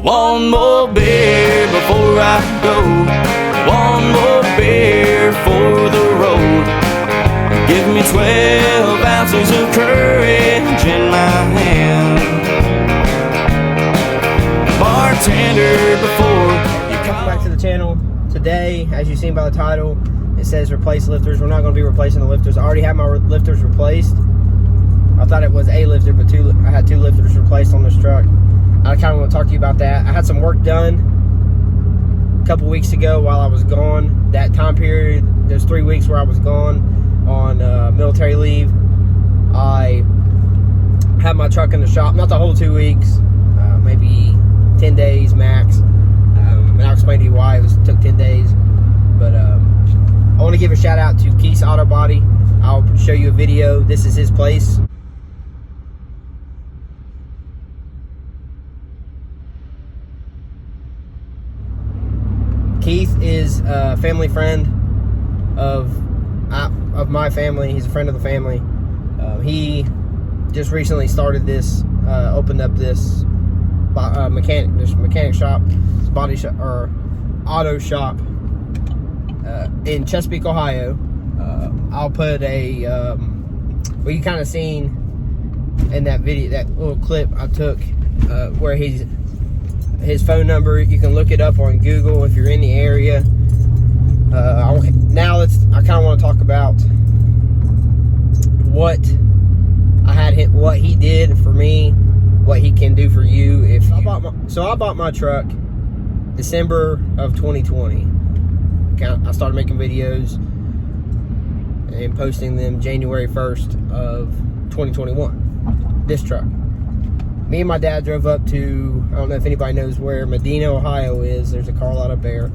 One more beer before I go. One more beer for the road. Give me 12 ounces of courage in my hand. Bartender, before you come back to the channel. Today, as you've seen by the title, it says replace lifters. We're not going to be replacing the lifters. I already had my lifters replaced. I thought it was a lifter, but I had two lifters replaced on this truck. I kind of want to talk to you about that. I had some work done a couple weeks ago while I was gone. That time period, there's 3 weeks where I was gone on military leave. I had my truck in the shop, not the whole 2 weeks, maybe 10 days max. And I'll explain to you why it took 10 days. But I want to give a shout out to Keith's Auto Body. I'll show you a video. This is his place. Keith is a family friend of my family. He's a friend of the family. He just recently started this, opened up this mechanic shop, body shop or auto shop in Chesapeake, Ohio. I'll put a well, you kind of seen in that video, that little clip I took, where his phone number. You can look it up on Google if you're in the area. Now I kind of want to talk about what he did for me, what he can do for you. I bought my truck December of 2020. I started making videos and posting them January 1st of 2021. This truck. Me and my dad drove up to, I don't know if anybody knows where Medina, Ohio is. There's a car lot up there.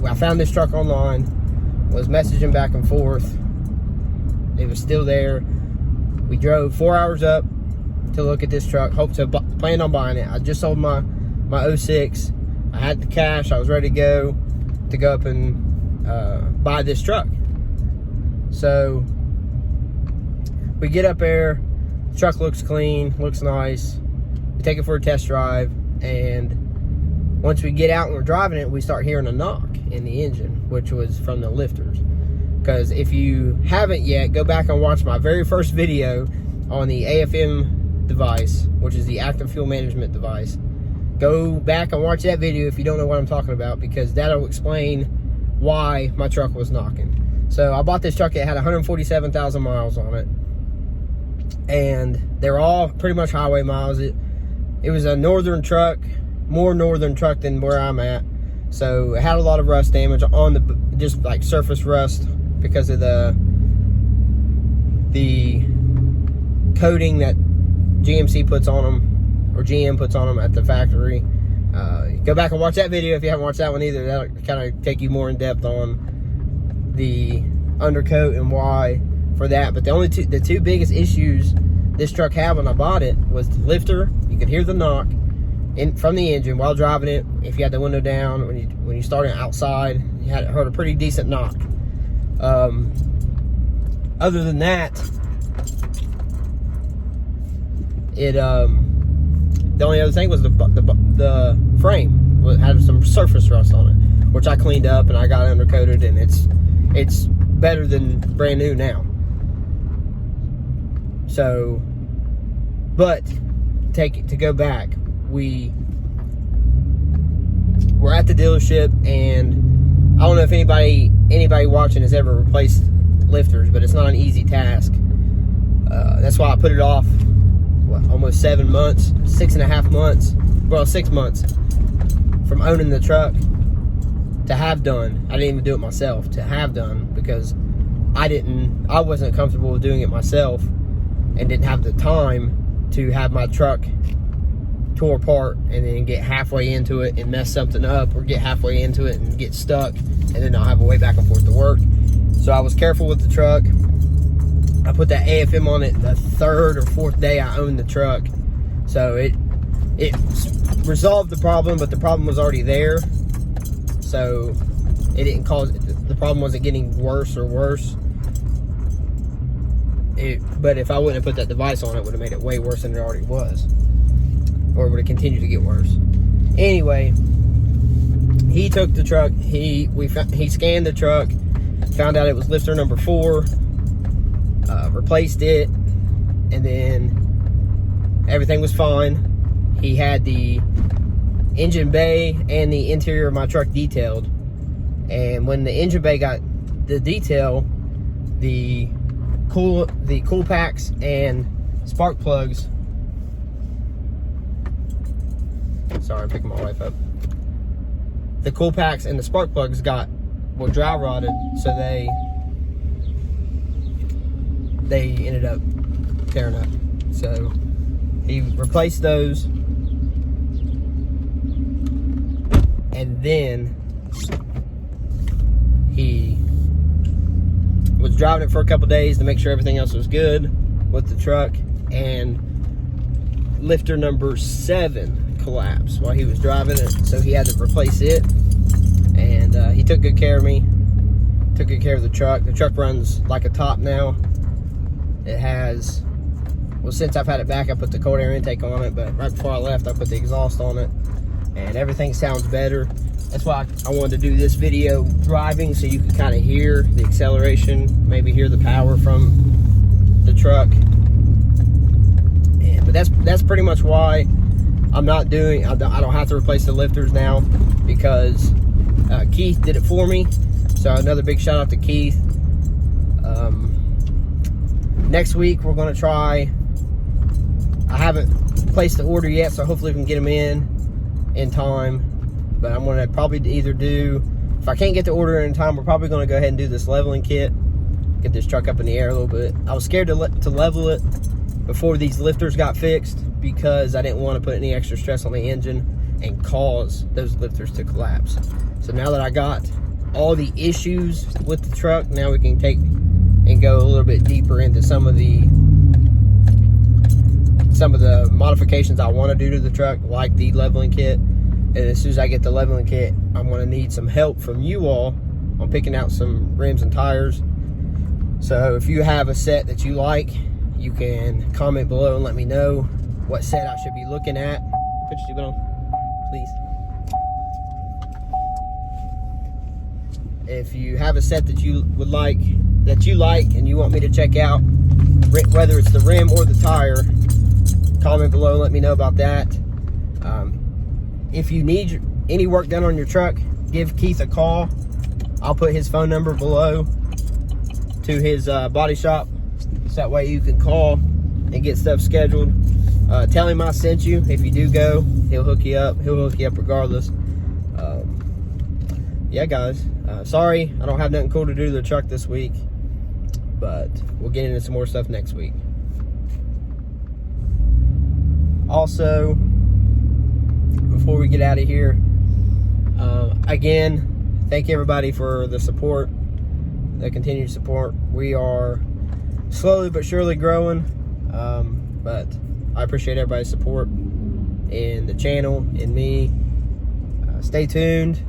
I found this truck online, was messaging back and forth. It was still there. We drove 4 hours up to look at this truck. Planned on buying it. I just sold my 06. I had the cash. I was ready to go up and buy this truck. So we get up there. Truck looks clean, looks nice. We take it for a test drive, and once we get out and we're driving it, we start hearing a knock in the engine, which was from the lifters. Because if you haven't yet, go back and watch my very first video on the AFM device, which is the active fuel management device. Go back and watch that video if you don't know what I'm talking about, because that'll explain why my truck was knocking. So I bought this truck. It had 147,000 miles on it. And they're all pretty much highway miles. It was a northern truck, more northern truck than where I'm at. So it had a lot of rust damage on just like surface rust because of the coating that GMC puts on them, or GM puts on them at the factory. Go back and watch that video if you haven't watched that one either. That'll kind of take you more in depth on the undercoat and why for that. But the two biggest issues this truck had when I bought it was the lifter. You could hear the knock from the engine while driving it. If you had the window down, when you started outside, you heard a pretty decent knock. Other than that, the only other thing was the frame had some surface rust on it, which I cleaned up and I got undercoated, and it's better than brand new now. So, but to go back, we were at the dealership, and I don't know if anybody watching has ever replaced lifters, but it's not an easy task. That's why I put it off almost 7 months, 6.5 months, well, 6 months from owning the truck to have done. I didn't even do it myself, to have done, because I wasn't comfortable with doing it myself, and didn't have the time to have my truck tore apart and then get halfway into it and mess something up, or get halfway into it and get stuck and then not have a way back and forth to work. So I was careful with the truck. I put that AFM on it the third or fourth day I owned the truck. So it resolved the problem, but the problem was already there. So it didn't cause, the problem wasn't getting worse or worse. But if I wouldn't have put that device on, it would have made it way worse than it already was, or it would have continued to get worse. Anyway, he took the truck. He scanned the truck, found out it was lifter number 4, replaced it, and then everything was fine. He had the engine bay and the interior of my truck detailed, and when the engine bay got the detail, the cool packs and spark plugs. Sorry, I'm picking my wife up. The cool packs and the spark plugs were dry rotted, so they ended up tearing up. So he replaced those, and then he was driving it for a couple days to make sure everything else was good with the truck, and lifter number 7 collapsed while he was driving it, so he had to replace it. And he took good care of me, took good care of the truck. The truck runs like a top now. It has, well, since I've had it back, I put the cold air intake on it, but right before I left, I put the exhaust on it, and everything sounds better. That's why I wanted to do this video driving, so you can kind of hear the acceleration, maybe hear the power from the truck. But that's pretty much why I'm not doing, I don't have to replace the lifters now, because Keith did it for me. So another big shout out to Keith. Next week we're going to try, I haven't placed the order yet, so hopefully we can get them in time. But I'm going to probably either do, if I can't get the order in time, we're probably going to go ahead and do this leveling kit, get this truck up in the air a little bit. I was scared to level it before these lifters got fixed, because I didn't want to put any extra stress on the engine and cause those lifters to collapse. So now that I got all the issues with the truck, now we can take and go a little bit deeper into some of the modifications I want to do to the truck, like the leveling kit. And as soon as I get the leveling kit, I'm going to need some help from you all on picking out some rims and tires. So if you have a set that you like, you can comment below and let me know what set I should be looking at. Put your seatbelt on, please. If you have a set that you would like, and you want me to check out, whether it's the rim or the tire, comment below and let me know about that. If you need any work done on your truck, give Keith a call. I'll put his phone number below to his body shop, so that way you can call and get stuff scheduled. Tell him I sent you. If you do go, he'll hook you up. He'll hook you up regardless. Yeah, guys. Sorry, I don't have nothing cool to do to the truck this week, but we'll get into some more stuff next week. Also, before we get out of here, again, thank everybody for the support, the continued support. We are slowly but surely growing, but I appreciate everybody's support in the channel, in me. Stay tuned.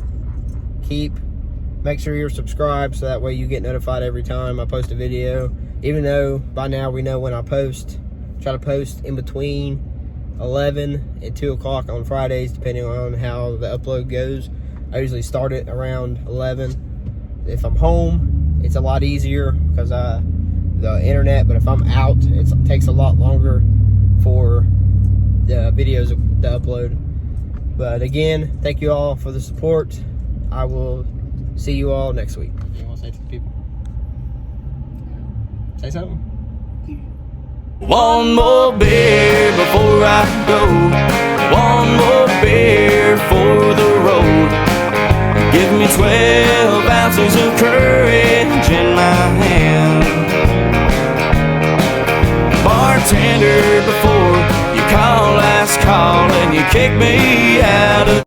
Make sure you're subscribed, so that way you get notified every time I post a video. Even though by now we know when I post. Try to post in between 11 and 2 o'clock on Fridays, depending on how the upload goes. I usually start it around 11. If I'm home, it's a lot easier because the internet, but if I'm out, it takes a lot longer for the videos to upload. But again, thank you all for the support. I will see you all next week. You want to say to the people? Say something? One more beer before I go. One more beer for the road. Give me 12 ounces of courage in my hand. Bartender, before you call last call and you kick me out.